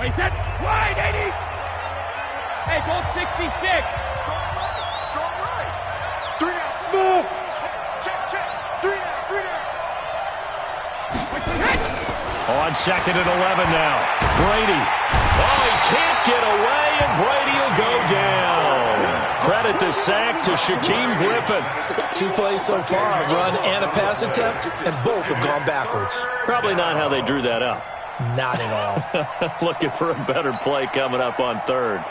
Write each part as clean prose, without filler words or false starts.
Wait, set. Wide, 80. Hey, goal 66. Strong right. 3 down. Smooth. Check. 3 down. On second and 11 now. Brady. Oh, he can't get away, and Brady will go down. Credit the sack to Shaquem Griffin. 2 plays so far, a run and a pass attempt, and both have gone backwards. Probably not how they drew that up. Not at all. Looking for a better play coming up on third.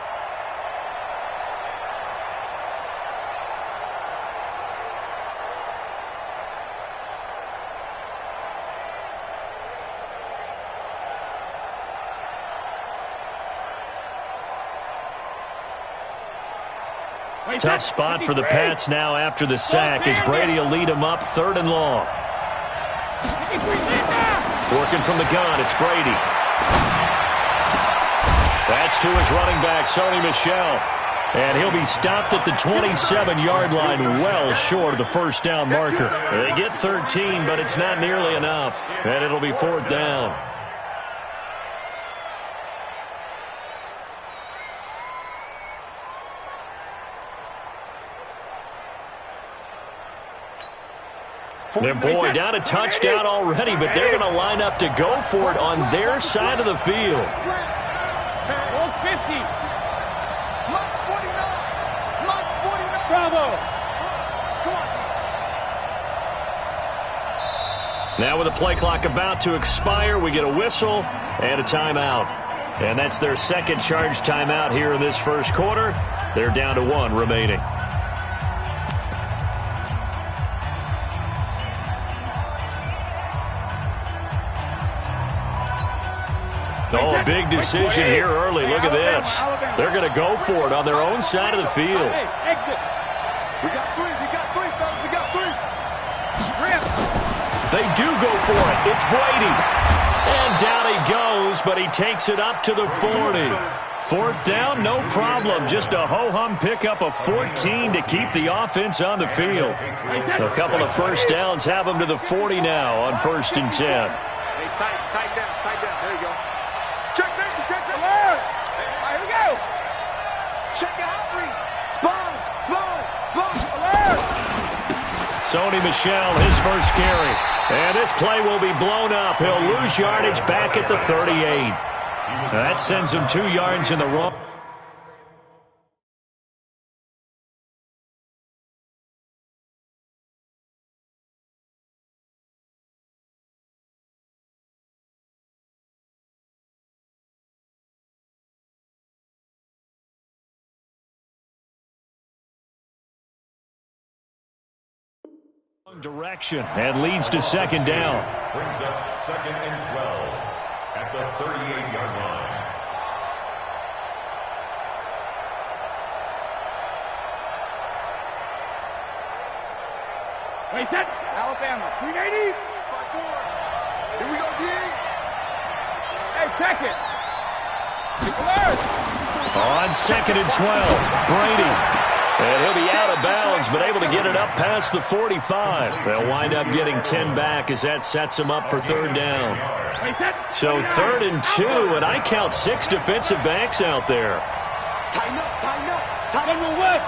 Tough spot for the Pats now after the sack as Brady will lead them up 3rd and long. Working from the gun, it's Brady. That's to his running back, Sony Michel. And he'll be stopped at the 27-yard line, well short of the first down marker. They get 13, but it's not nearly enough. And it'll be 4th down. And boy, down a touchdown already, but they're going to line up to go for it on their side of the field. Goal 50. Bravo. Now with the play clock about to expire, we get a whistle and a timeout. And that's their second charge timeout here in this first quarter. They're down to 1 remaining. Oh, a big decision here early. Look at this. They're going to go for it on their own side of the field. Exit. We got 3, fellas. We got 3. They do go for it. It's Brady. And down he goes, but he takes it up to the 40. 4th down, no problem. Just a ho-hum pickup of 14 to keep the offense on the field. A couple of first downs have them to the 40 now on 1st and 10. Hey, tight down. There you go. Check safety. Here we go. Check the out read. Spawn. Sony Michel, his first carry. And this play will be blown up. He'll lose yardage back at the 38. That sends him 2 yards in the wrong. Direction and leads to 2nd down. Brings up 2nd and 12 at the 38-yard line. Wait, set. Alabama. 380. Here we go, D. Hey, check it. On 2nd and 12, Brady. And he'll be out of bounds, but able to get it up past the 45. They'll wind up getting 10 back as that sets them up for 3rd down. So 3rd and 2, and I count 6 defensive backs out there. Tighten up. General West.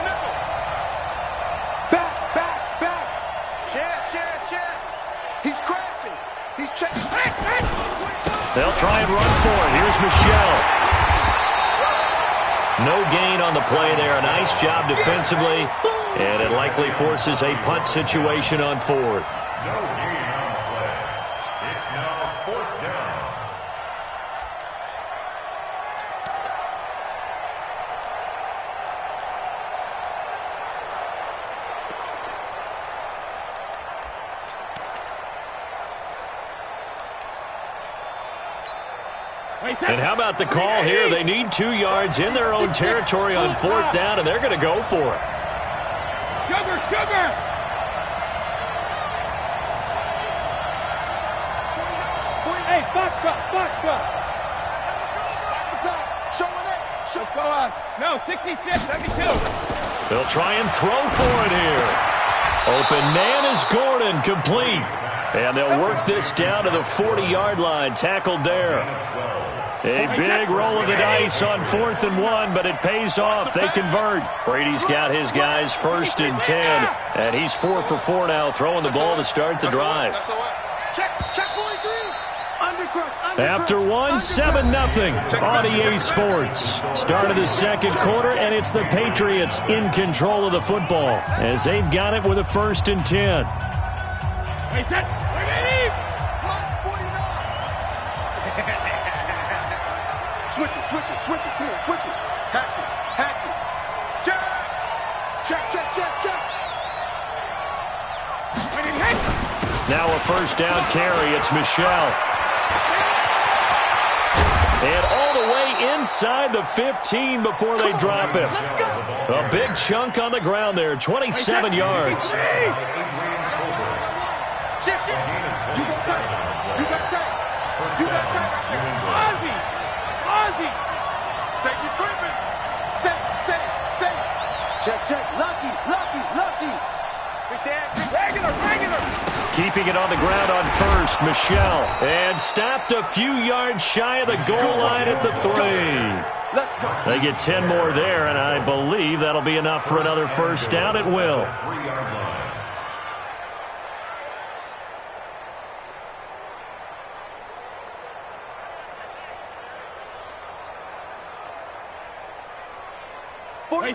Nickel. Back. Chance. He's crashing. He's checking. They'll try and run for it. Here's Michel. No gain on the play there. Nice job defensively. And it likely forces a punt situation on 4th. No gain on the play. It's now 4th down. And how about the call here? They need 2 yards in their own territory on 4th down, and they're going to go for it. Sugar! Hey, Foxtrot! What's going on? No, 66, 72. They'll try and throw for it here. Open man is Gordon, complete. And they'll work this down to the 40-yard line, tackled there. A big roll of the dice on 4th and 1, but it pays off. They convert. Brady's got his guys 1st and 10, and he's 4 for 4 now, throwing the ball to start the drive. After one, 7-0 on EA Sports. Start of the second quarter, and it's the Patriots in control of the football as they've got it with a 1st and 10. Switch it, come here, switch it. Hatch it. Check. Now a 1st down carry. It's Michelle. And all the way inside the 15 before they drop him. A big chunk on the ground there, 27 yards. Shift. You got time. Ozzy. Safety's creeping. Safe. Check. Lucky. Big Dan. Regular. Keeping it on the ground on 1st, Michelle. And stopped a few yards shy of the goal line at the 3. Let's go. They get 10 more there, and I believe that'll be enough for another 1st down. It will. 3-yard line.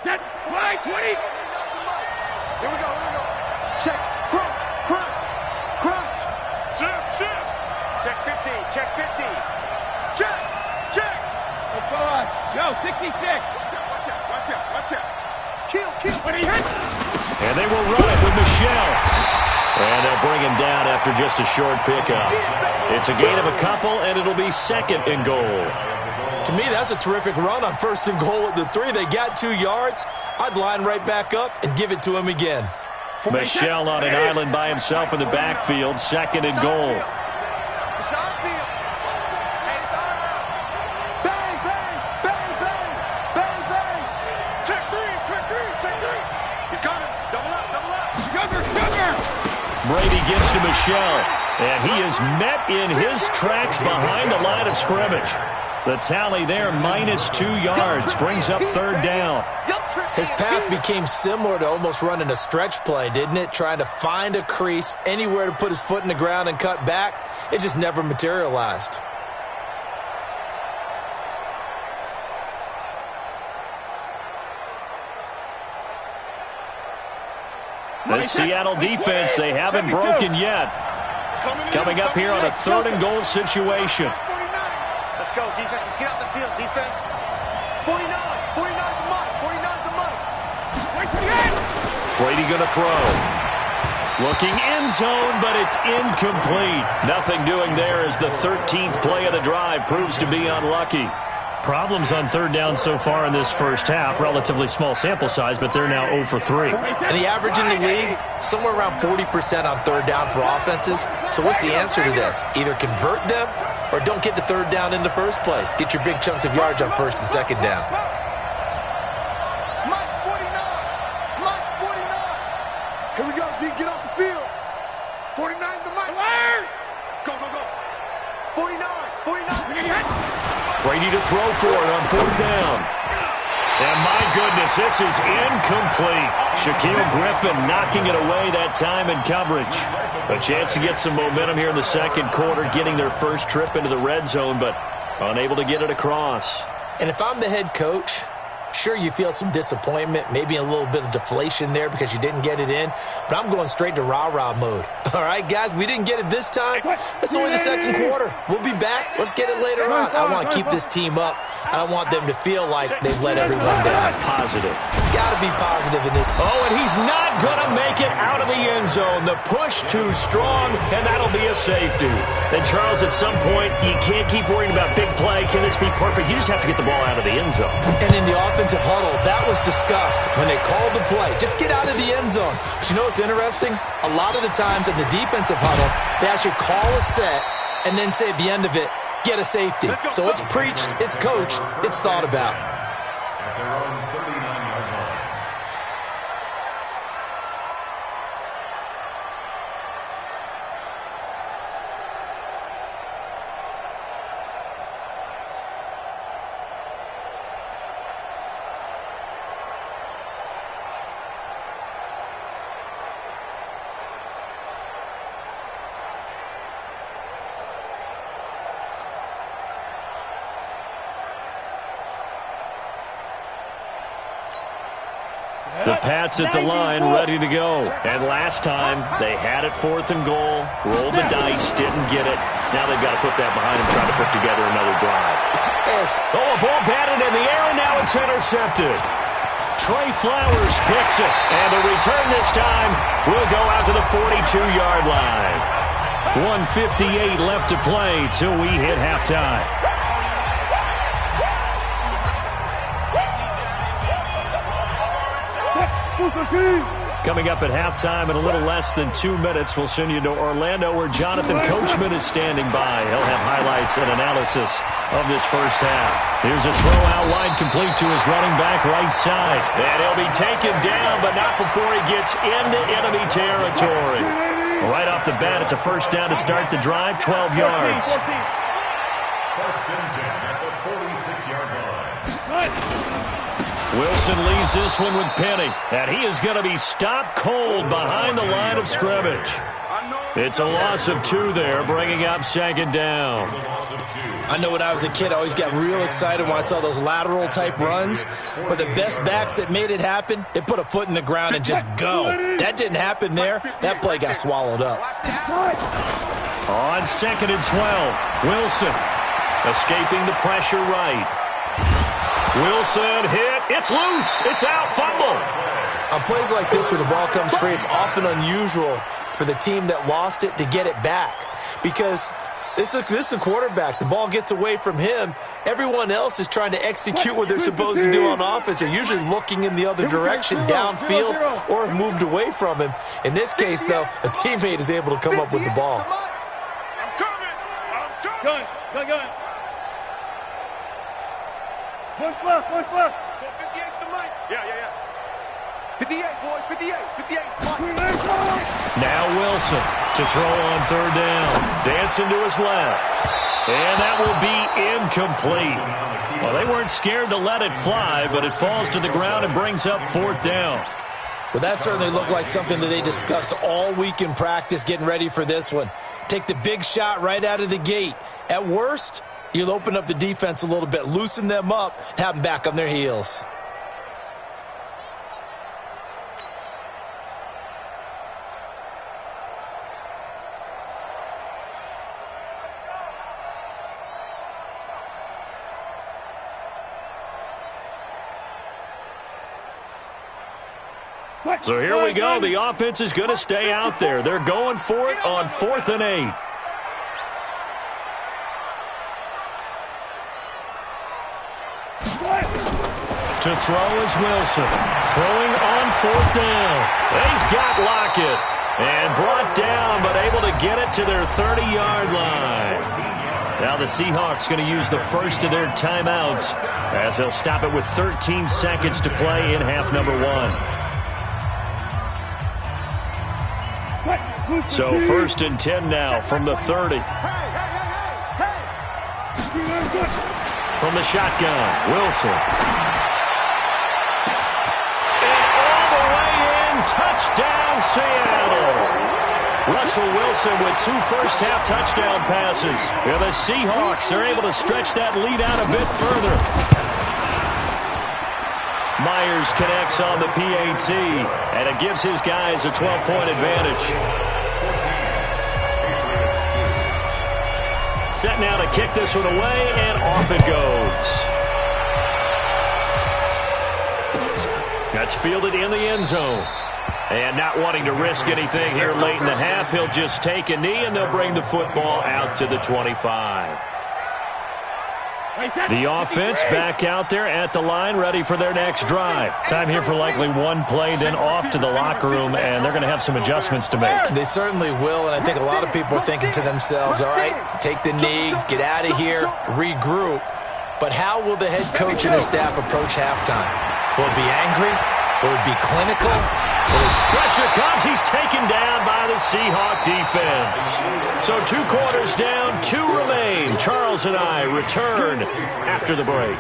Set. Fly, 20. Here we go. Check. Crunch. Shift. Check 50. Check. Let's go on. Joe, 66. Watch out. Kill. When he hits. And they will run it with Michelle. And they'll bring him down after just a short pickup. It's a gain of a couple, and it'll be 2nd and goal. To me, that's a terrific run on 1st and goal at the 3. They got 2 yards. I'd line right back up and give it to him again. Michelle on an island by himself in the backfield, 2nd and goal. Check three. He's coming. Double up. Sugar. Brady gets to Michelle, and he is met in his tracks behind the line of scrimmage. The tally there, -2 yards, brings up 3rd down. His path became similar to almost running a stretch play, didn't it? Trying to find a crease, anywhere to put his foot in the ground and cut back. It just never materialized. This Seattle defense, they haven't broken yet. Coming up here on a 3rd and goal situation. Let's go, defense. Let's get out the field, defense. 49 the mic. Brady going to throw. Looking end zone, but it's incomplete. Nothing doing there as the 13th play of the drive proves to be unlucky. Problems on 3rd down so far in this first half. Relatively small sample size, but they're now 0 for 3. And the average in the league, somewhere around 40% on 3rd down for offenses. So what's the answer to this? Either convert them or don't get to 3rd down in the first place. Get your big chunks of yards on 1st and 2nd down. Mike's 49. Here we go, D. Get off the field. 49's the mic. Go. 49. Brady to throw for it on 4th down. And my goodness, this is incomplete. Shaquille Griffin knocking it away that time in coverage. A chance to get some momentum here in the second quarter, getting their first trip into the red zone, but unable to get it across. And if I'm the head coach, sure, you feel some disappointment, maybe a little bit of deflation there because you didn't get it in, but I'm going straight to rah-rah mode. All right, guys, we didn't get it this time. It's only the second quarter. We'll be back. Let's get it later on. I want to keep this team up. I don't want them to feel like they've let everyone down. Positive. Got to be positive in this. Oh, and he's not going to make it out of the end zone. The push too strong, and that'll be a safety. And, Charles, at some point, you can't keep worrying about big play. Can this be perfect? You just have to get the ball out of the end zone. And in the offensive huddle, that was discussed when they called the play. Just get out of the end zone. But you know what's interesting? A lot of the times in the defensive huddle, they actually call a set and then say at the end of it, get a safety. So it's preached, it's coached, it's thought about. At their own 39-yard line. The Pats at the line, ready to go. And last time, they had it 4th and goal, rolled the dice, didn't get it. Now they've got to put that behind them, trying to put together another drive. Yes. Oh, a ball batted in the air, and now it's intercepted. Trey Flowers picks it, and the return this time will go out to the 42-yard line. 1:58 left to play till we hit halftime. Coming up at halftime in a little less than 2 minutes, we'll send you to Orlando where Jonathan Coachman is standing by. He'll have highlights and analysis of this first half. Here's a throw out wide complete to his running back right side. And he'll be taken down, but not before he gets into enemy territory. Right off the bat, it's a first down to start the drive, 12 yards. First and 10 at the 46-yard line. Wilson leaves this one with Penny, and he is going to be stopped cold behind the line of scrimmage. It's a loss of 2 there, bringing up second down. I know when I was a kid, I always got real excited when I saw those lateral-type runs. But the best backs that made it happen, they put a foot in the ground and just go. That didn't happen there. That play got swallowed up. On second and 12, Wilson escaping the pressure right. Wilson hit. It's loose. It's out. Fumble. On plays like this where the ball comes free, it's often unusual for the team that lost it to get it back. Because this is a quarterback. The ball gets away from him. Everyone else is trying to execute what they're supposed to do on offense. They're usually looking in the other direction, downfield, or have moved away from him. In this case, though, a teammate is able to come up with the ball. Gun. One left. 58's the mic. Yeah. 58, boys, 58. Now Wilson to throw on third down. Dancing to his left. And that will be incomplete. Well, they weren't scared to let it fly, but it falls to the ground and brings up 4th down. Well, that certainly looked like something that they discussed all week in practice getting ready for this one. Take the big shot right out of the gate. At worst, you'll open up the defense a little bit, loosen them up, and have them back on their heels. So here we go. The offense is going to stay out there. They're going for it on 4th and 8. To throw is Wilson. Throwing on 4th down. He's got Lockett. And brought down, but able to get it to their 30-yard line. Now the Seahawks going to use the first of their timeouts as they'll stop it with 13 seconds to play in half number 1. So 1st and 10 now from the 30. From the shotgun, Wilson. And all the way in, touchdown Seattle. Russell Wilson with 2 first-half touchdown passes. And the Seahawks are able to stretch that lead out a bit further. Myers connects on the PAT, and it gives his guys a 12-point advantage. Set now to kick this one away, and off it goes. That's fielded in the end zone. And not wanting to risk anything here late in the half, he'll just take a knee, and they'll bring the football out to the 25. The offense back out there at the line, ready for their next drive. Time here for likely one play, then off to the locker room, and they're going to have some adjustments to make. They certainly will, and I think a lot of people are thinking to themselves, all right, take the knee, get out of here, regroup. But how will the head coach and his staff approach halftime? Will it be angry? Will it be clinical? Pressure comes. He's taken down by the Seahawk defense. So 2 quarters down, 2 remain. Charles and I return after the break.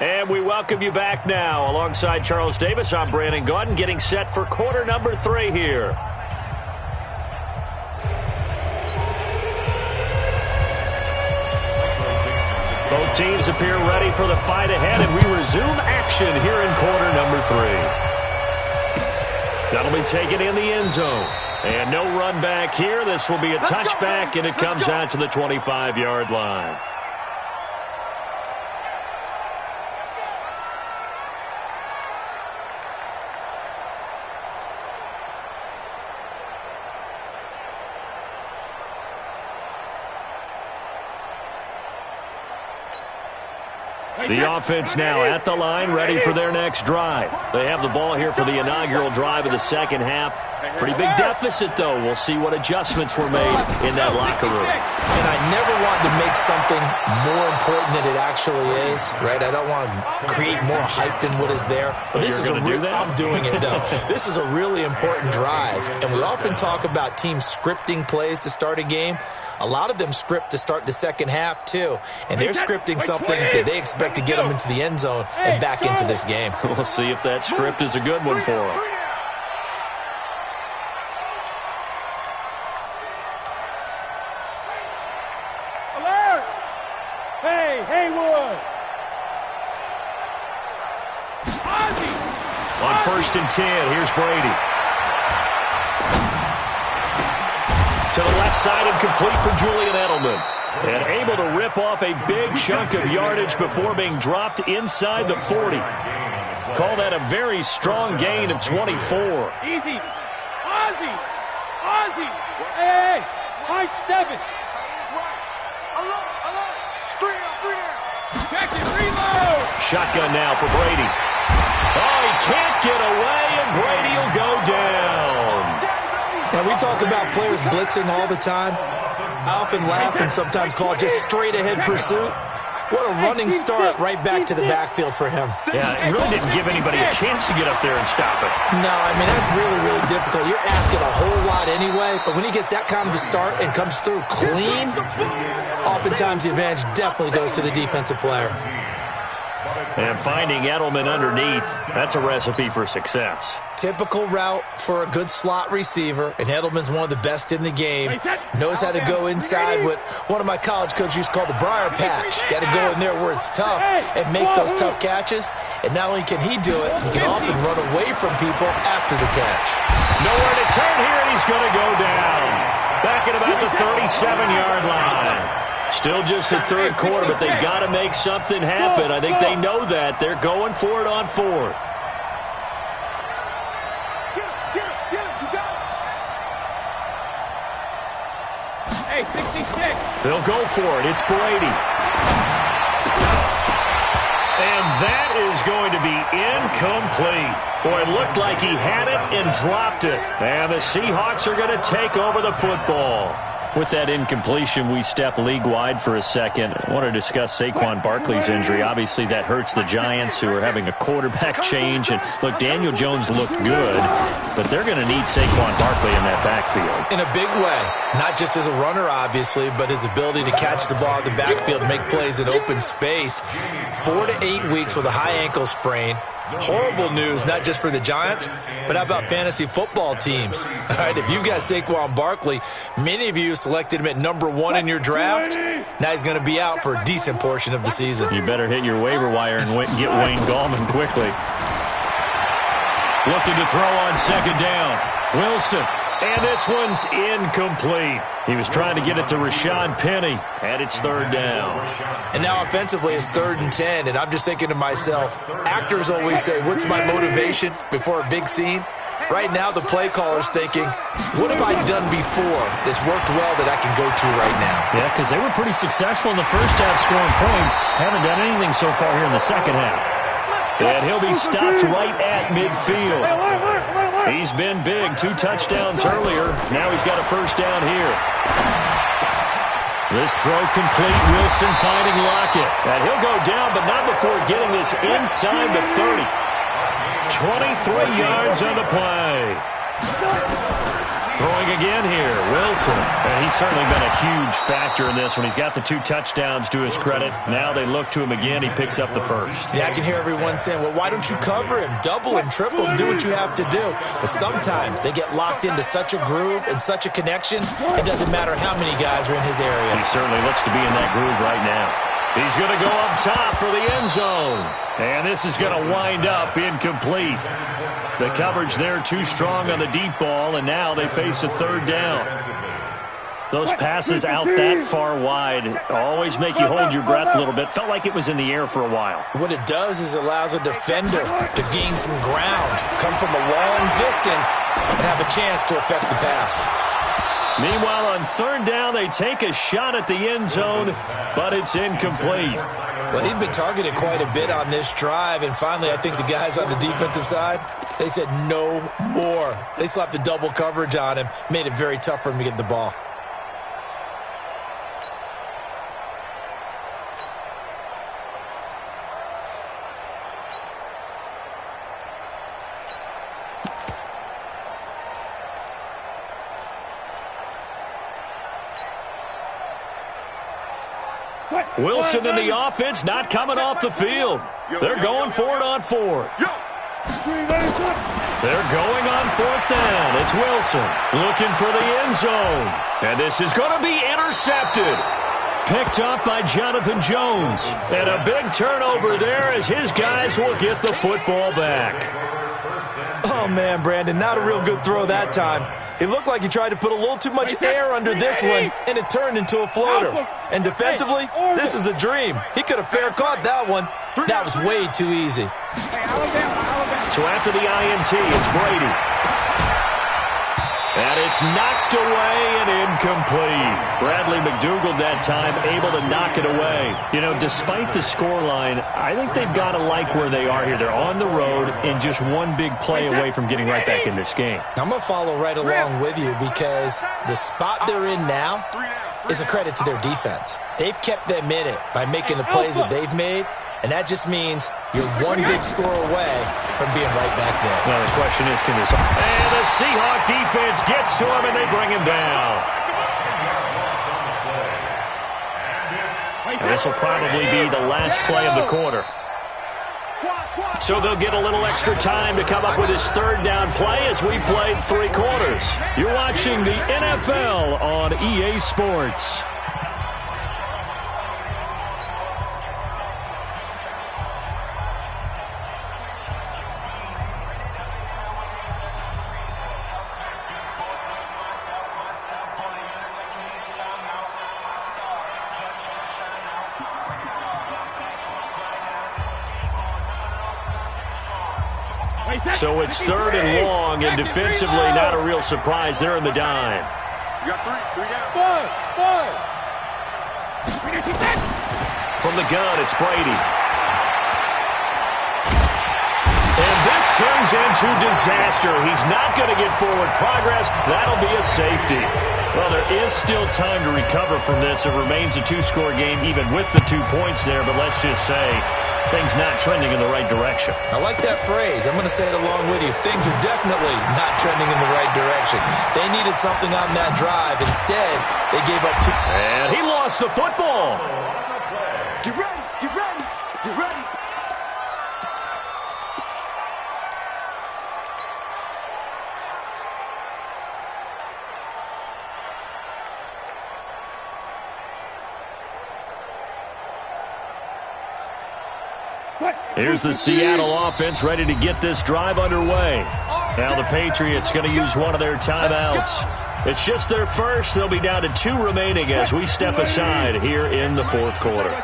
And we welcome you back now. Alongside Charles Davis, I'm Brandon Gaudin, getting set for quarter number 3 here. Both teams appear ready for the fight ahead, and we resume action here in quarter number 3. That'll be taken in the end zone. And no run back here. This will be a touchback, and it comes out to the 25-yard line. The offense now at the line, ready for their next drive. They have the ball here for the inaugural drive of the second half. Pretty big deficit, though. We'll see what adjustments were made in that locker room. And I never want to make something more important than it actually is, right? I don't want to create more hype than what is there. But this is I'm doing it, though. This is a really important drive. And we often talk about teams scripting plays to start a game. A lot of them script to start the second half, too. And they're scripting something that they expect to get them into the end zone and back into this game. We'll see if that script is a good one for them. Alert! Hey, Haywood! On 1st and 10, here's Brady. To the left side and complete for Julian Edelman. And able to rip off a big chunk of yardage before being dropped inside the 40. Call that a very strong gain of 24. Easy. Ozzy. Hey, high 7. Alert. 3 down. Check it, reload. Shotgun now for Brady. Oh, he can't get away, and Brady will go down. Now, we talk about players blitzing all the time. I often laugh and sometimes call it just straight-ahead pursuit. What a running start right back to the backfield for him. Yeah, it really didn't give anybody a chance to get up there and stop it. No, I mean, that's really, really difficult. You're asking a whole lot anyway, but when he gets that kind of a start and comes through clean, oftentimes the advantage definitely goes to the defensive player. And finding Edelman underneath, that's a recipe for success. Typical route for a good slot receiver, and Edelman's one of the best in the game. Knows how to go inside what one of my college coaches used to call the briar patch. Got to go in there where it's tough and make those tough catches. And not only can he do it, he can often run away from people after the catch. Nowhere to turn here, and he's going to go down. Back at about the 37-yard line. Still just the third quarter, but they've got to make something happen. I think they know that. They're going for it on 4th. Get him. You got it. Hey, 66. They'll go for it. It's Brady. And that is going to be incomplete. Boy, it looked like he had it and dropped it. And the Seahawks are going to take over the football. With that incompletion, we step league-wide for a second. I want to discuss Saquon Barkley's injury. Obviously, that hurts the Giants, who are having a quarterback change. And, look, Daniel Jones looked good, but they're going to need Saquon Barkley in that backfield. In a big way. Not just as a runner, obviously, but his ability to catch the ball in the backfield, make plays in open space. 4 to 8 weeks with a high ankle sprain. Horrible news, not just for the Giants, but how about fantasy football teams? All right, if you got Saquon Barkley, many of you selected him at number 1 in your draft. Now he's going to be out for a decent portion of the season. You better hit your waiver wire and get Wayne Gallman quickly. Looking to throw on second down. Wilson. And this one's incomplete. He was trying to get it to Rashad Penny, and it's third down. And now offensively it's 3rd and 10, and I'm just thinking to myself, actors always say, what's my motivation before a big scene? Right now the play caller's thinking, what have I done before that's worked well that I can go to right now? Yeah, because they were pretty successful in the first half scoring points. Haven't done anything so far here in the second half. And he'll be stopped right at midfield. He's been big. 2 touchdowns earlier. Now he's got a first down here. This throw complete. Wilson finding Lockett. And he'll go down, but not before getting this inside the 30. 23 yards on the play. Throwing again here, Wilson. And he's certainly been a huge factor in this one. He's got the 2 touchdowns to his credit. Now they look to him again. He picks up the first. Yeah, I can hear everyone saying, well, why don't you cover him? Double him, triple him, do what you have to do. But sometimes they get locked into such a groove and such a connection, it doesn't matter how many guys are in his area. He certainly looks to be in that groove right now. He's going to go up top for the end zone. And this is going to wind up incomplete. The coverage there too strong on the deep ball, and now they face a third down. Those passes out that far wide always make you hold your breath a little bit. Felt like it was in the air for a while. What it does is allows a defender to gain some ground, come from a long distance, and have a chance to affect the pass. Meanwhile, on third down, they take a shot at the end zone, but it's incomplete. Well, he'd been targeted quite a bit on this drive, and finally I think the guys on the defensive side, they said no more. They slapped the double coverage on him, made it very tough for him to get the ball. Wilson in the offense, not coming off the field. They're going for it on fourth. They're going on fourth down. It's Wilson looking for the end zone. And this is going to be intercepted. Picked up by Jonathan Jones. And a big turnover there as his guys will get the football back. Oh, man, Brandon, not a real good throw that time. It looked like he tried to put a little too much air under this one, and it turned into a floater. And defensively, this is a dream. He could have fair caught that one. That was way too easy. So after the INT, it's Brady. And it's knocked away and incomplete. Bradley McDougald that time able to knock it away. You know, despite the scoreline, I think they've got to like where they are here. They're on the road and just one big play away from getting right back in this game. I'm going to follow right along with you because the spot they're in now is a credit to their defense. They've kept them in it by making the plays that they've made, and that just means you're one big score away from being right back there. Well, the question is, can this... And the Seahawk defense gets to him, and they bring him down. And this will probably be the last play of the quarter. So they'll get a little extra time to come up with his third down play as we played three quarters. You're watching the NFL on EA Sports. So it's third and long, and defensively not a real surprise. They're in the dime. You got three down. From the gun, it's Brady. And this turns into disaster. He's not going to get forward progress. That'll be a safety. Well, there is still time to recover from this. It remains a two-score game, even with the 2 points there. But let's just say things not trending in the right direction. I like that phrase. I'm going to say it along with you. Things are definitely not trending in the right direction. They needed something on that drive. Instead, they gave up two. And he lost the football. Get ready, get ready, get ready. Here's the Seattle offense ready to get this drive underway. Now the Patriots going to use one of their timeouts. It's just their first. They'll be down to 2 remaining as we step aside here in the fourth quarter.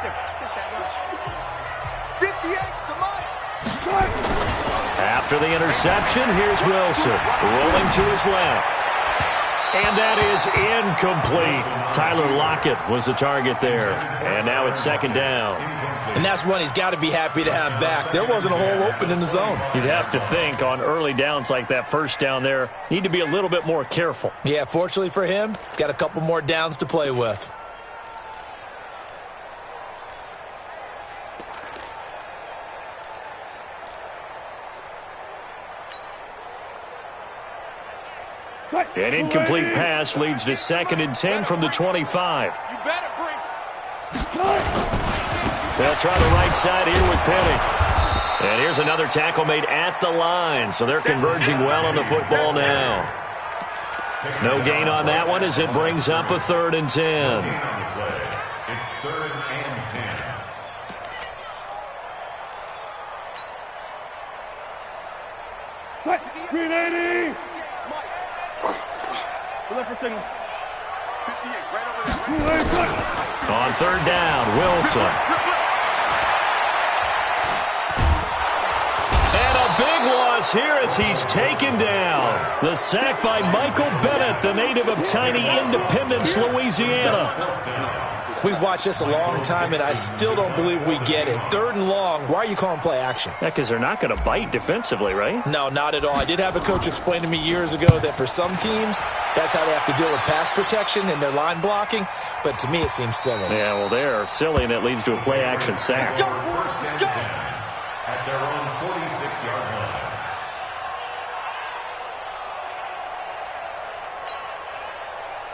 After the interception, here's Wilson rolling to his left. And that is incomplete. Tyler Lockett was the target there. And now it's second down. And that's one he's got to be happy to have back. There wasn't a hole open in the zone. You'd have to think on early downs like that first down there, need to be a little bit more careful. Yeah, fortunately for him, got a couple more downs to play with. An incomplete pass leads to 2nd and 10 from the 25. They'll try the right side here with Penny. And here's another tackle made at the line, so they're converging well on the football now. No gain on that one as it brings up a 3rd and 10. It's 3rd and 10. 380. Left for signal. 58, right over there. On third down, Wilson. And a big loss here as he's taken down. The sack by Michael Bennett, the native of tiny Independence, Louisiana. We've watched this a long time, and I still don't believe we get it. Third and long, why are you calling play action? Yeah, because they're not going to bite defensively, right? No, not at all. I did have a coach explain to me years ago that for some teams, that's how they have to deal with pass protection and their line blocking. But to me, it seems silly. Yeah, well, they're silly, and it leads to a play action sack. First and 10 at their own 46-yard line.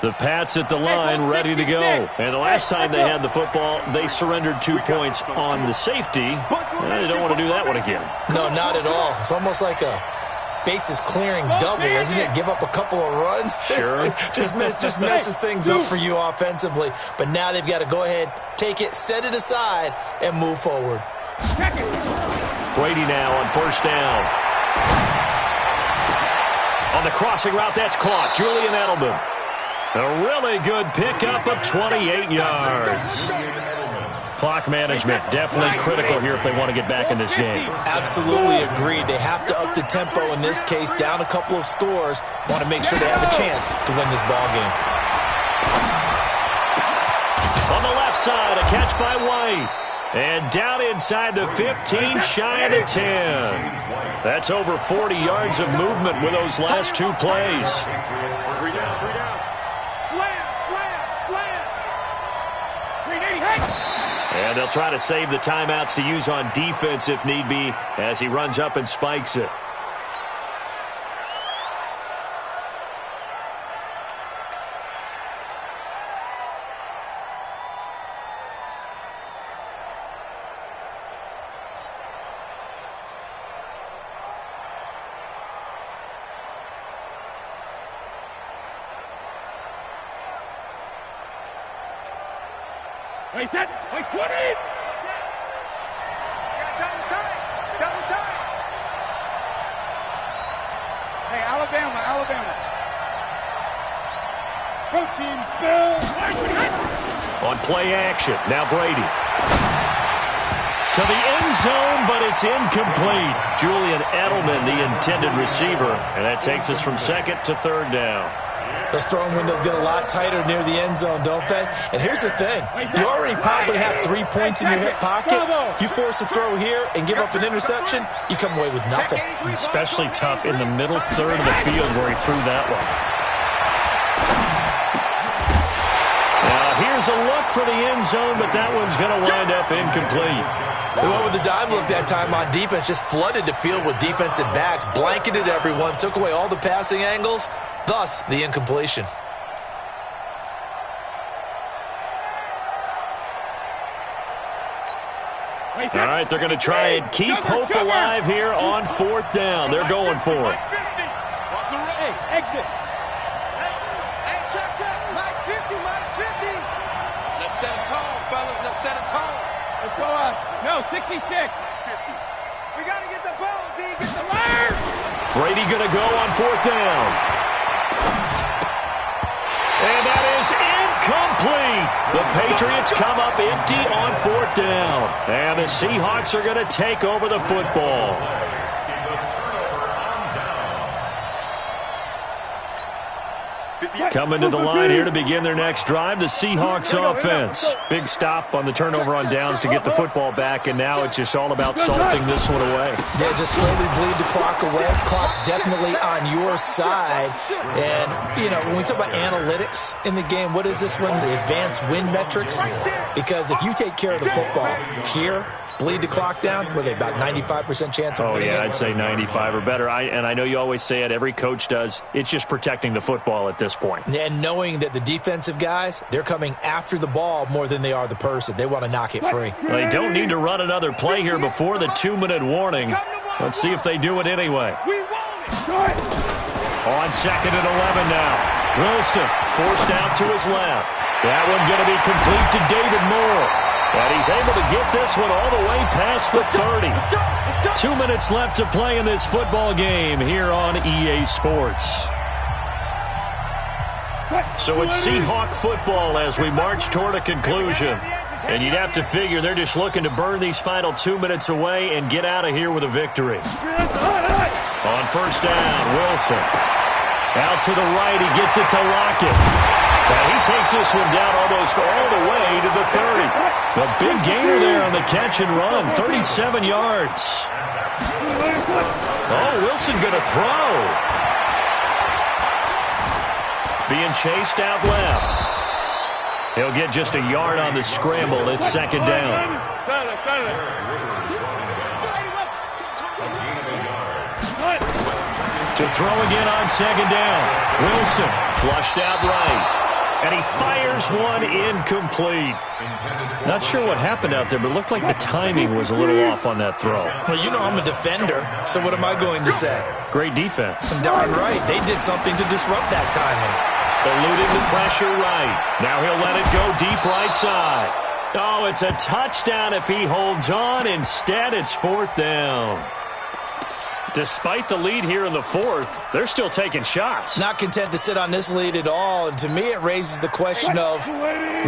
The Pats at the line, ready to go. And the last time they had the football, they surrendered 2 points on the safety. They don't want to do that one again. No, not at all. It's almost like a bases clearing double, isn't it? Give up a couple of runs. Sure. just messes things up for you offensively. But now they've got to go ahead, take it, set it aside, and move forward. Brady now on first down. On the crossing route, that's caught. Julian Edelman. A really good pickup of 28 yards. Clock management definitely critical here if they want to get back in this game. Absolutely agreed. They have to up the tempo in this case, down a couple of scores. Want to make sure they have a chance to win this ball game. On the left side, a catch by White. And down inside the 15, shy of the 10. That's over 40 yards of movement with those last 2 plays. 3 down, 3 down. Slam. And they'll try to save the timeouts to use on defense if need be as he runs up and spikes it. Wait, set. Wait, 20. Double time. Hey, Alabama. Protein spill. On play action, now Brady. To the end zone, but it's incomplete. Julian Edelman, the intended receiver, and that takes us from second to third down. Those throwing windows get a lot tighter near the end zone, don't they? And here's the thing. You already probably have 3 points in your hip pocket. You force a throw here and give up an interception, you come away with nothing. Especially tough in the middle third of the field where he threw that one. Now here's a look for the end zone, but that one's going to wind up incomplete. They went with the dime look that time on defense, just flooded the field with defensive backs, blanketed everyone, took away all the passing angles. Thus, the incompletion. All right, they're going to try and keep hope alive here on fourth down. They're going for it. Hey, exit. Hey, check. Mike 50. Let's set it tall, fellas. Let's set it tall. Let's go up. No, 66. 50. We got to get the ball, D. Get the Fire! Brady going to go on fourth down. And that is incomplete. The Patriots come up empty on fourth down. And the Seahawks are going to take over the football. Coming to the line here to begin their next drive, the Seahawks offense. Big stop on the turnover on downs to get the football back, and now it's just all about salting this one away. Yeah, just slowly bleed the clock away. Clock's definitely on your side. And, you know, when we talk about analytics in the game, what is this one? The advanced win metrics? Because if you take care of the football here, bleed the clock down, were they about 95% chance of winning it? I'd say 95 or better. And I know you always say it, every coach does. It's just protecting the football at this point. And knowing that the defensive guys, they're coming after the ball more than they are the person. They want to knock it free. Well, they don't need to run another play here before the 2-minute warning. Let's see if they do it anyway. On second and 11 now. Wilson forced out to his left. That one going to be complete to David Moore. And he's able to get this one all the way past the 30. 2 minutes left to play in this football game here on EA Sports. So it's Seahawk football as we march toward a conclusion. And you'd have to figure they're just looking to burn these final 2 minutes away and get out of here with a victory. On first down, Wilson. Out to the right, he gets it to Lockett. And he takes this one down almost all the way to the 30. The big gainer there on the catch and run, 37 yards. Oh, Wilson going to throw. Being chased out left. He'll get just a yard on the scramble. It's second down. To throw again on second down. Wilson flushed out right. And he fires one incomplete. Not sure what happened out there, but it looked like the timing was a little off on that throw. Well, you know I'm a defender, so what am I going to say? Great defense. Darn right. They did something to disrupt that timing. Eluding the pressure right. Now he'll let it go deep right side. Oh, it's a touchdown if he holds on. Instead, it's fourth down. Despite the lead here in the fourth, they're still taking shots. Not content to sit on this lead at all. And to me, it raises the question of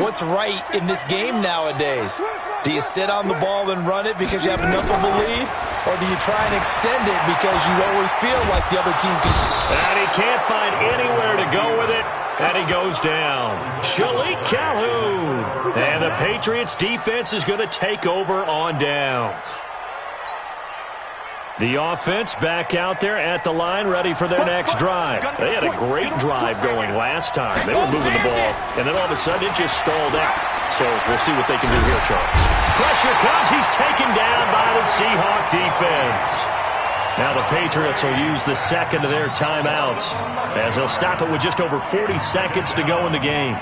what's right in this game nowadays. Do you sit on the ball and run it because you have enough of a lead? Or do you try and extend it because you always feel like the other team can? And he can't find anywhere to go with it. And he goes down. Shalik Calhoun. And the Patriots defense is going to take over on downs. The offense back out there at the line, ready for their next drive. They had a great drive going last time. They were moving the ball, and then all of a sudden it just stalled out. So we'll see what they can do here, Charles. Pressure comes. He's taken down by the Seahawk defense. Now the Patriots will use the second of their timeouts as they'll stop it with just over 40 seconds to go in the game.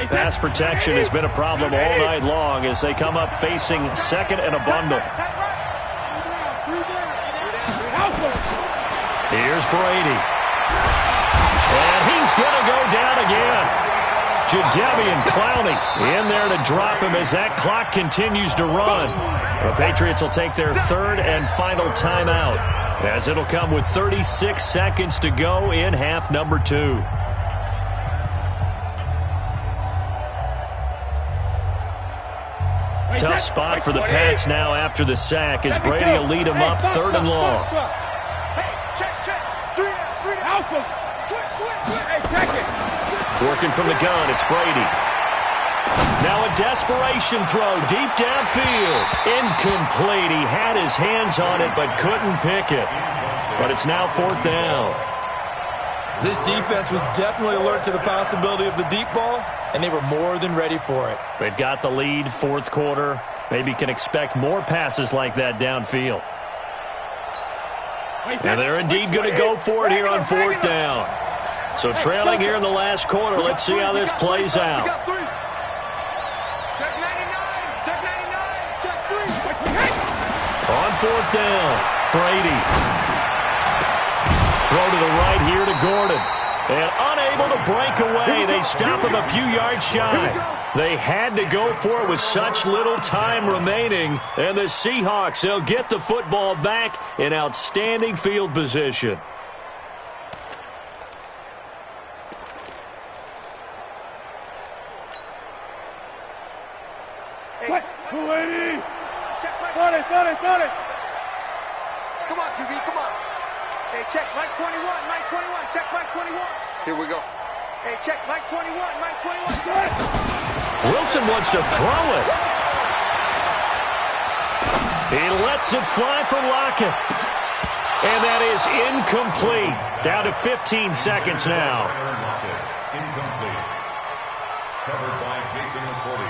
Pass protection has been a problem all night long as they come up facing second and a bundle. Here's Brady. And he's going to go down again. Jadeveon Clowney in there to drop him as that clock continues to run. The Patriots will take their third and final timeout as it'll come with 36 seconds to go in half number 2. Tough spot for the Pats now after the sack as Brady will lead them up third and long. Working from the gun, it's Brady. Now a desperation throw deep downfield. Incomplete. He had his hands on it but couldn't pick it. But it's now fourth down. This defense was definitely alert to the possibility of the deep ball, and they were more than ready for it. They've got the lead, fourth quarter. Maybe can expect more passes like that downfield. And they're indeed going to go for it here on fourth down. So trailing here in the last quarter, let's see how this plays out. On fourth down, Brady. Throw to the right here to Gordon. And unable to break away. They stop him a few yards shy. They had to go for it with such little time remaining. And the Seahawks, they'll get the football back in outstanding field position. Hey, 280. Got it. Come on, QB, come on. Hey, check Mike 21, Mike 21, check Mike 21. Here we go. Hey, check Mike 21, Mike 21, check. Wilson wants to throw it. He lets it fly from Lockett. And that is incomplete. Down to 15 seconds now. Incomplete. Covered by Jason McCourty.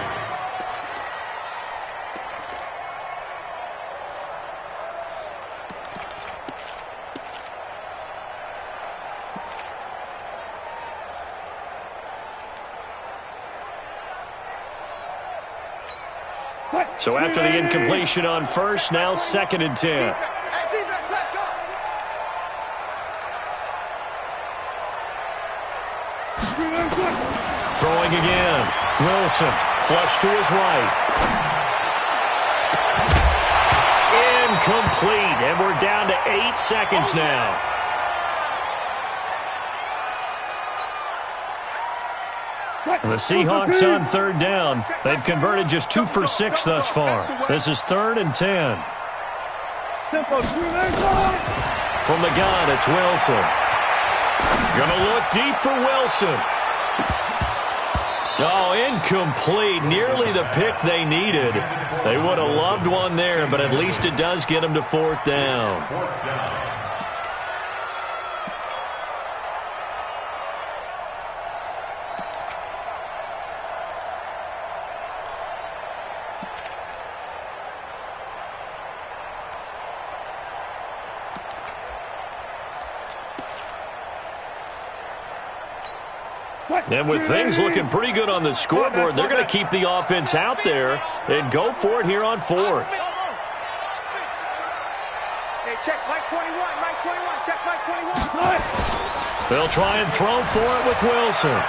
So after the incompletion on first, now second and 10. Throwing again. Wilson, flush to his right. Incomplete, and we're down to 8 seconds now. And the Seahawks on third down. They've converted just 2 for 6 thus far. This is 3rd and 10. From the gun, it's Wilson. Gonna look deep for Wilson. Oh, incomplete. Nearly the pick they needed. They would have loved one there, but at least it does get them to 4th down. And with things looking pretty good on the scoreboard, they're going to keep the offense out there and go for it here on 4th. Hey, check Mike 21, Mike 21, check Mike 21. They'll try and throw for it with Wilson.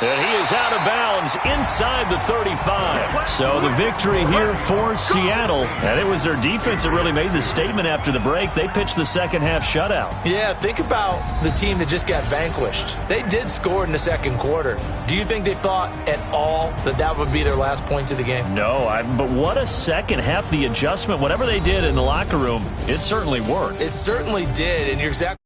And he is out of bounds inside the 35. So the victory here for Seattle. And it was their defense that really made the statement after the break. They pitched the second half shutout. Yeah, think about the team that just got vanquished. They did score in the second quarter. Do you think they thought at all that that would be their last points of the game? No, but what a second half. The adjustment, whatever they did in the locker room, it certainly worked. It certainly did, and you're exactly